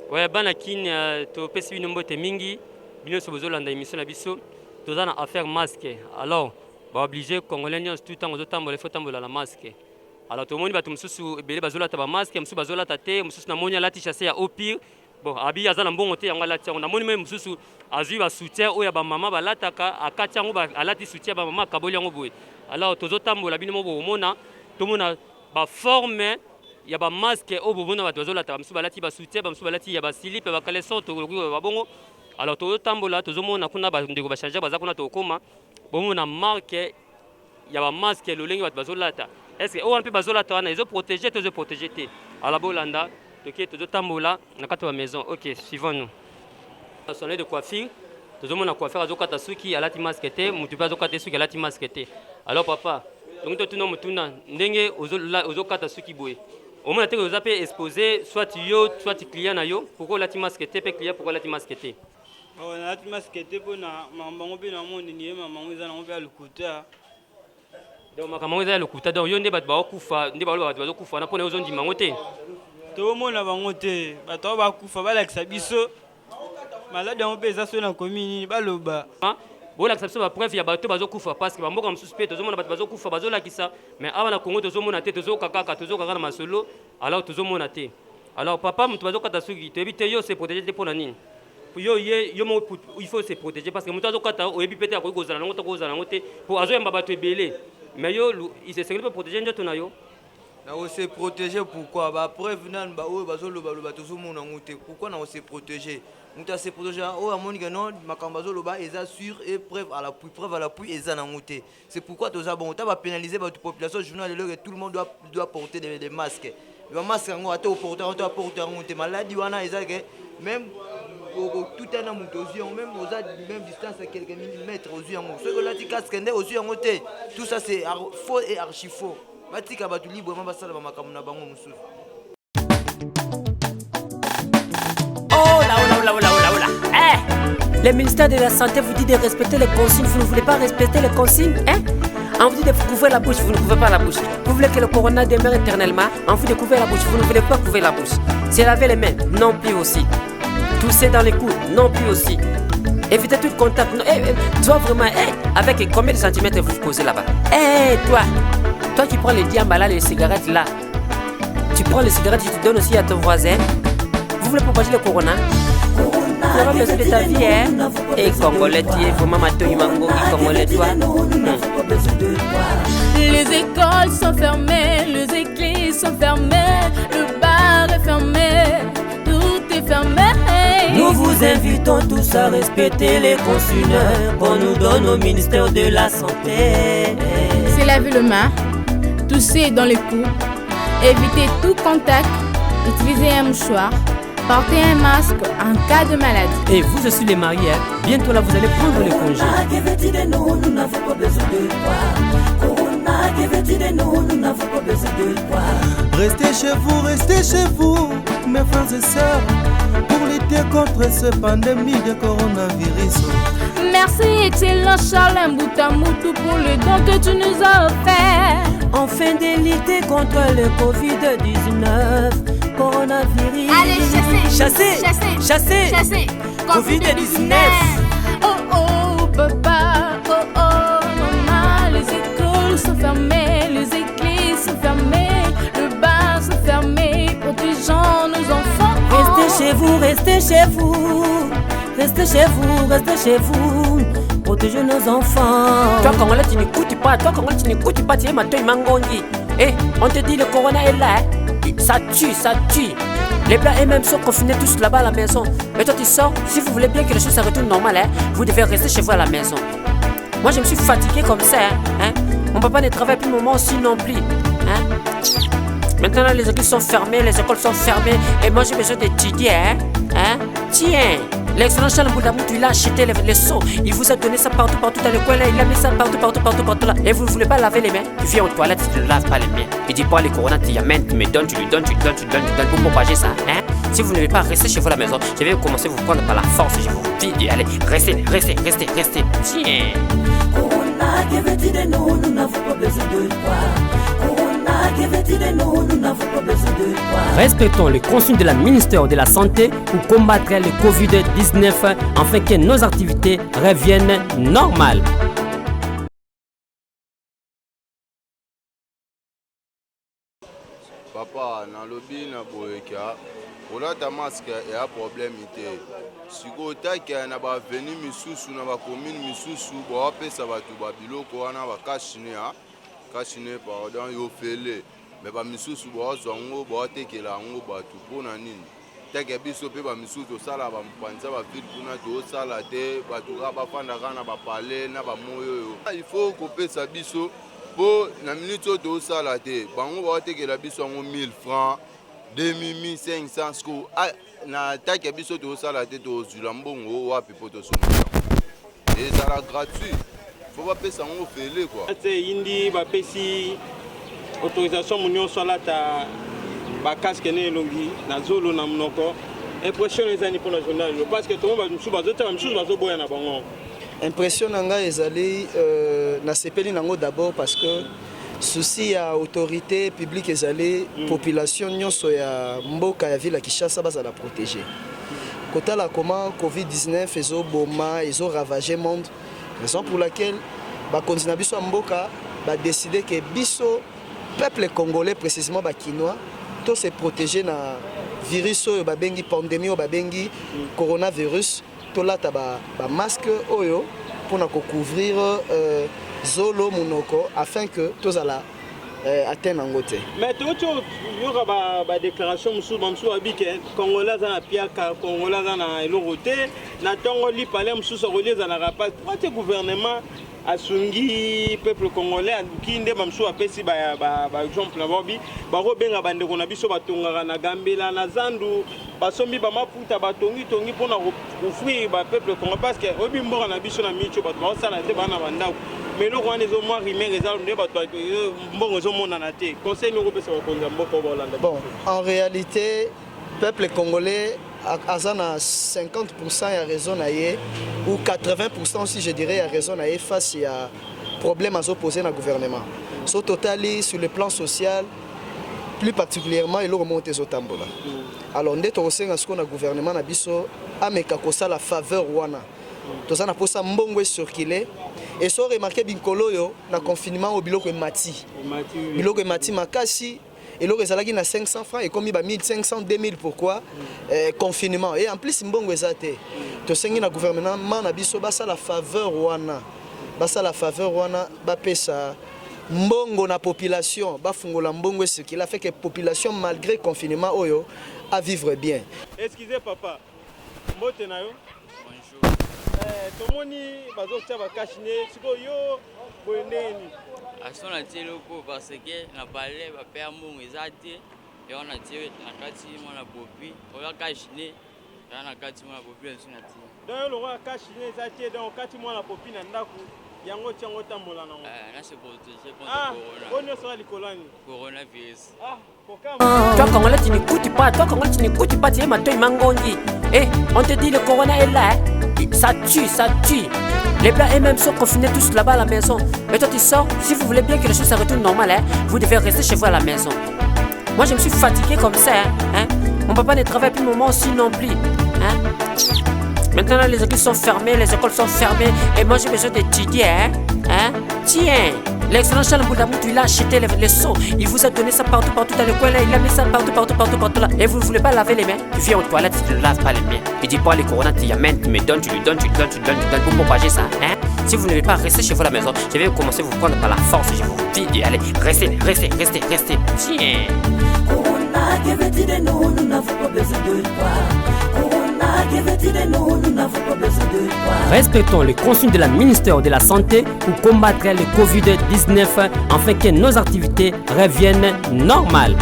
Ouais, bana kin to pesi bino mbote mingi bino so bozolanda émission na biso toza na affaire masque. Alors ba obligé congolais nyonso tout temps ozotambola faut tambola la masque. Alors tomoni bato mosusu ebele bazolata ba masque mosusu bazolata te mosusu namoni alati chasse ya au pire. Bon abi aza na mbongo te yango alati yango namoni même mosusu azwi ba soutien oyo ba mama balataka akati yango alati soutien ba mama kaboli yango boye. Alors tozotambola bino mo bomona tomona ba forme ya ba masque o bobona bato bazolata mosusu balati ba soutien ba mosusu balati ya ba slip ba caleçon to ba bongo. Alors tozotambola tozomona kuna ba ndeko ba changer baza kuna tokoma bomona marque ya ba masque lolenge bato bazolata. Est-ce que on peut bazolata wana ils ont protégé te alors bolanda toke tozotambola na kati ya maison. OK, suivons-nous. Salon de coiffure tozomona coiffeur azokata suki alati masque te mutu azokata suki alati masque te. Alors papa donc totuna mutuna ndenge ozokata suki boye au moins tu as exposé soit yo soit client na yo pourquoi la masque te pe client pourquoi la masque te on a la masque te pour na mambango pe na monde ni mamango za na on pe lukuta donc mamango za lukuta donc yo nde bat ba okufa nde ba bat ba okufa na pona ozo ndima ngote to mona bango te bato ba kufa ba la biso malade on pe za so na commune ba loba bon l'acceptation ba preuve ya bato bazokufa parce que bamboka mosusu pe tozomona bato bazokufa bazolakisa mais awa na Congo tozomona te tozokakaka na masolo alors tozomona te. Alors papa mutu bazokata suki toyebi te yo se protéger te pona nini yo mo il faut se protéger parce que mutu azokata oyebi pete akoki kozala nango to kozala nango te po azoyamba bato ebele mais yo il se sengeli pe protéger njoto na yo na se protéger pourquoi ba preuve nan ba oyo bazoloba loba tozomona ngote pourquoi na se protéger muta se protéger o amoni que non makambazo loba eza sûr et preuve à l'appui eza na ngote. C'est pourquoi toza bon ta va pénaliser votre population journal le que tout le monde doit porter des masques. Les masques ngo ata porter ngote maladie wana eza que même tout un amour aux yeux même aux même distance à quelques millimètres aux yeux ce que la ti casque ndé aux yeux ngote tout ça c'est faux et archi faux. Batika batu libre mamba sala makambo na bango mususu. Le ministère de la Santé vous dit de respecter les consignes, vous ne voulez pas respecter les consignes, hein? On vous dit de couvrir la bouche, vous ne couvrez pas la bouche. Vous voulez que le corona demeure éternellement, on vous dit de couvrir la bouche, vous ne voulez pas couvrir la bouche. C'est laver les mains, non plus aussi. Tousser dans les coudes, non plus aussi. Évitez tout contact. Toi vraiment, avec combien de centimètres vous posez là-bas? Toi qui prends les diamants là, les cigarettes là, tu prends les cigarettes, tu te donnes aussi à ton voisin. Vous voulez propager le corona? Tu n'as pas besoin de ta vie, hein? Et Congolais, tu es vraiment Matoi Mango, Congolais, toi. Les écoles sont fermées, les églises sont fermées, le bar est fermé, tout est fermé. Nous vous invitons tous à respecter les consignes qu'on nous donne au ministère de la Santé. C'est laver le main, tousser dans les coups, éviter tout contact, utiliser un mouchoir. Portez un masque en cas de maladie. Et vous aussi les mariés, bientôt là vous allez prendre les congés. Nous n'avons pas besoin de toi. Corona, nous n'avons pas besoin de toi. Restez chez vous, mes frères et sœurs, pour lutter contre cette pandémie de coronavirus. Merci excellent Charles Mboutamoutou pour le don que tu nous as offert. Afin de lutter contre le Covid-19. Coronavirus. Allez, chasser. Covid-19. Oh, papa. Oh, maman. Les écoles sont fermées, les églises sont fermées, le bar sont fermés, protégeons nos enfants. Restez chez vous. Protégez nos enfants. Toi, Congolais, tu n'écoutes pas. Tu es Matoi Mangondi. On te dit le corona est là. Ça tue. Les blancs eux-mêmes sont confinés tous là-bas à la maison. Mais toi tu sors, si vous voulez bien que les choses se retournent normales, vous devez rester chez vous à la maison. Moi je me suis fatigué comme ça. Mon papa ne travaille plus, maman aussi non plus. Maintenant les écoles sont fermées, et moi j'ai besoin d'étudier. Tiens, l'excellent Charles Mboutamoutou, il a acheté les seaux. Il vous a donné ça partout dans le coin là. Il a mis ça partout là. Et vous ne voulez pas laver les mains? Tu viens aux toilettes, tu ne laves pas les mains. Il dit pas les corona, tu y amènes, tu me donnes, tu lui donnes pour propager ça. Si vous ne voulez pas rester chez vous à la maison, je vais commencer à vous prendre par la force. Je vous dis d'y aller. Restez. Tiens. Corona, que veux-tu de nous? Nous n'avons pas besoin de toi. Corona, que veux-tu de nous? Nous n'avons pas besoin de toi. Respectons les consignes de la ministère de la Santé pour combattre le Covid-19 afin que nos activités reviennent normales. Papa, dans le lobby, na boyeka, olata masque ya problème ite. Siko taki na ba veni misusu na ba commune misusu bo apesa batu ba biloko wana ba kashine pardon yo fele. Mais ba misusu bo zongo bo tekela ngo batu pona nini. Take biso pe ba misusu sala ba mpanza ba ville kuna to sala te batu ka ba fanda kana ba parler na ba moyo. Il faut ko pesa biso pour na minute de sala te bango ba tekela biso ngo 1000 francs 2500 sko na take biso to sala te to zula mbongo wa pipo to somo et ça la gratuit faut pas payer ça ngo fele quoi c'est indi ba pesi autorisation munio salata ba casque ne longi na zolo na mnoko impression les années pour le journal parce que tout le monde va nous bazo boya na bango. Impression nanga ezali na sepeli nango d'abord parce que souci ya autorité publique ezali population nyonso ya mboka ya ville ya Kinshasa bazala protéger. Kotala comment Covid-19 ezo boma ezo ravager monde, raison pour laquelle ba continue biso mboka ba décider que biso peuple congolais précisément ba kinois to se protéger na virus oyo ba bengi pandémie oyo ba bengi coronavirus. Tolata ba masque oyo pour na couvrir zolo munoko afin que tozala atteindre ngote. Mais tu vois ba déclaration musu abike congolais na piaka congolais na elorote na tongo li palais musu relier na rapat le gouvernement asungi peuple congolais kinde mamsu apesi ba exemple na bobi ba robenga bande kona biso batongaka na gambela na zandu basombi ba maputa batongi pona offrir ba peuple congolais parce que obi mbora na biso na micho bato ba sala te bana bandako mais le roi des hommes rimé réserve ne bato mbongo zo mona na te conseil no kopesa ba konza mboko ba Hollande. Bon, en réalité peuple congolais à 50% a raison ou 80% aussi je dirais a raison face à problème à opposer dans le gouvernement. Sur total sur le plan social, plus particulièrement il remonte aux tambola. Alors dès qu'on sait que le gouvernement a biso ameka kosa la faveur wana. Tous na posa mbongo circuler et so remarqué binkolo yo na confinement au biloko mati. Biloko mati makasi. Et le résultat na 500 francs et comme il 1500 2000 pourquoi confinement et en plus mbongo ezate to sengi na gouvernement na biso basa la faveur wana ba pesa mbongo na population ba fungola mbongo ce qui a fait que population malgré confinement oyo à vivre bien. Excusez papa mbote na yo bonjour tomoni bazo tia ba kashine siko yo boendeni aso na tie loko parce que na balé ba père mbongo ezate et on a tiré na kati mona popi oya kashine na kati mona popi nso na tie donc le roi kashine ezate donc kati mona popi na ndako yango tiango tambola na ngo na se protéger contre corona on sera likolani coronavirus Toi Congolais tu n'écoutes pas, tu es mato imangongi. On te dit le corona est là, ça tue. Les blancs eux-mêmes sont confinés tous là-bas à la maison. Mais toi tu sors, si vous voulez bien que les choses se retournent normales, vous devez rester chez vous à la maison. Moi je me suis fatigué comme ça. Mon papa ne travaille plus, maman aussi non plus. Maintenant les écoles sont fermées, et moi j'ai besoin d'étudier. Tiens, l'excellent Charles Mboudamou, il a acheté les seaux. Il vous a donné ça partout dans le coin là. Il a mis ça partout là. Et vous ne voulez pas laver les mains? Tu viens aux toilettes, tu ne laves pas les mains. Tu dis pas les corona, tu amènes, tu me donnes, tu lui donnes pour propager ça. Si vous ne voulez pas rester chez vous à la maison, je vais commencer à vous prendre par la force. Je vous dis, allez, restez. Tiens. Corona, que veux-tu de nous? Nous n'avons pas besoin de toi. Respectons les consignes de la ministère de la Santé pour combattre le Covid-19 afin que nos activités reviennent normales.